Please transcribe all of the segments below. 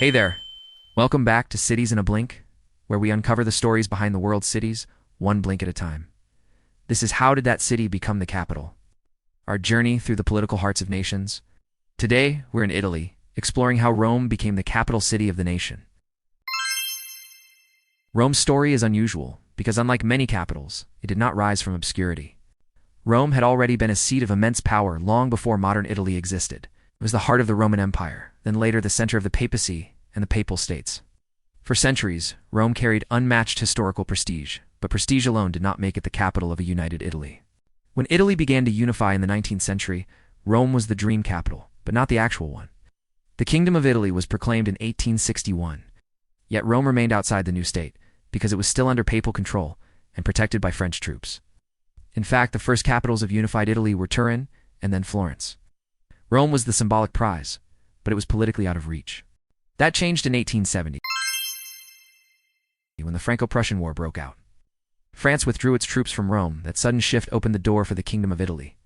Hey there! Welcome back to Cities in a Blink, where we uncover the stories behind the world's cities, one blink at a time. This is How Did That City Become the Capital? Our journey through the political hearts of nations. Today, we're in Italy, exploring how Rome became the capital city of the nation. Rome's story is unusual, because unlike many capitals, it did not rise from obscurity. Rome had already been a seat of immense power long before modern Italy existed. It was the heart of the Roman Empire, then later the center of the papacy and the papal states. For centuries, Rome carried unmatched historical prestige, but prestige alone did not make it the capital of a united Italy. When Italy began to unify in the 19th century, Rome was the dream capital, but not the actual one. The Kingdom of Italy was proclaimed in 1861, yet Rome remained outside the new state, because it was still under papal control and protected by French troops. In fact, the first capitals of unified Italy were Turin and then Florence. Rome was the symbolic prize, but it was politically out of reach. That changed in 1870, when the Franco-Prussian War broke out. France withdrew its troops from Rome. That sudden shift opened the door for the Kingdom of Italy.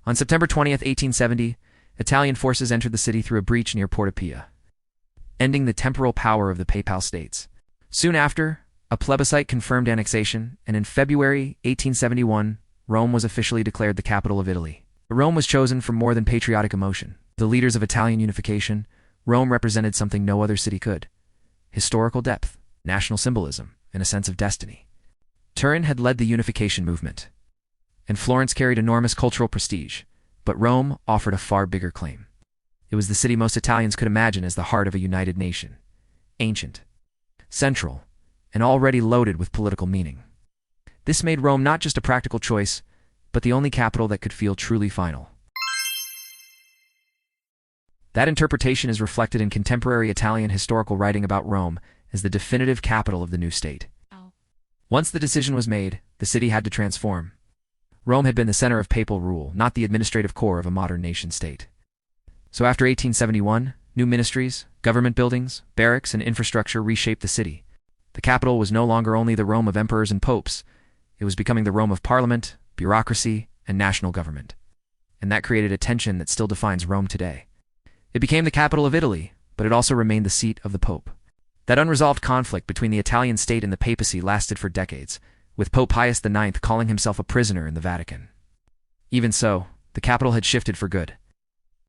On September 20th, 1870, Italian forces entered the city through a breach near Porta Pia, ending the temporal power of the papal states. Soon after, a plebiscite confirmed annexation, and in February 1871, Rome was officially declared the capital of Italy. Rome was chosen for more than patriotic emotion. The leaders of Italian unification, Rome represented something no other city could: historical depth, national symbolism, and a sense of destiny. Turin had led the unification movement, and Florence carried enormous cultural prestige, but Rome offered a far bigger claim. It was the city most Italians could imagine as the heart of a united nation, ancient, central, and already loaded with political meaning. This made Rome not just a practical choice, but the only capital that could feel truly final. That interpretation is reflected in contemporary Italian historical writing about Rome as the definitive capital of the new state. Once the decision was made, the city had to transform. Rome had been the center of papal rule, not the administrative core of a modern nation-state. So after 1871, new ministries, government buildings, barracks, and infrastructure reshaped the city. The capital was no longer only the Rome of emperors and popes. It was becoming the Rome of parliament, bureaucracy, and national government. And that created a tension that still defines Rome today. It became the capital of Italy, but it also remained the seat of the Pope. That unresolved conflict between the Italian state and the papacy lasted for decades, with Pope Pius IX calling himself a prisoner in the Vatican. Even so, the capital had shifted for good.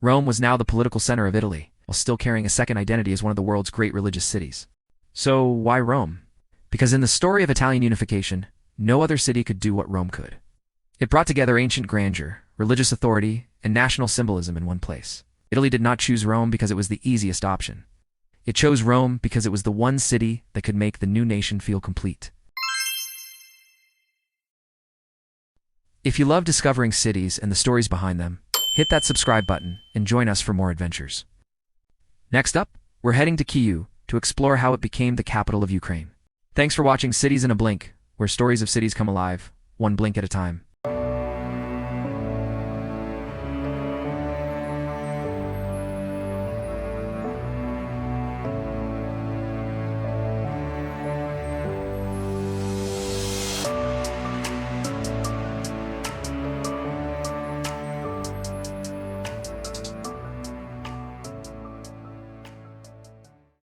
Rome was now the political center of Italy, while still carrying a second identity as one of the world's great religious cities. So, why Rome? Because in the story of Italian unification, no other city could do what Rome could. It brought together ancient grandeur, religious authority, and national symbolism in one place. Italy did not choose Rome because it was the easiest option. It chose Rome because it was the one city that could make the new nation feel complete. If you love discovering cities and the stories behind them, hit that subscribe button and join us for more adventures. Next up, we're heading to Kyiv to explore how it became the capital of Ukraine. Thanks for watching Cities in a Blink, where stories of cities come alive, one blink at a time.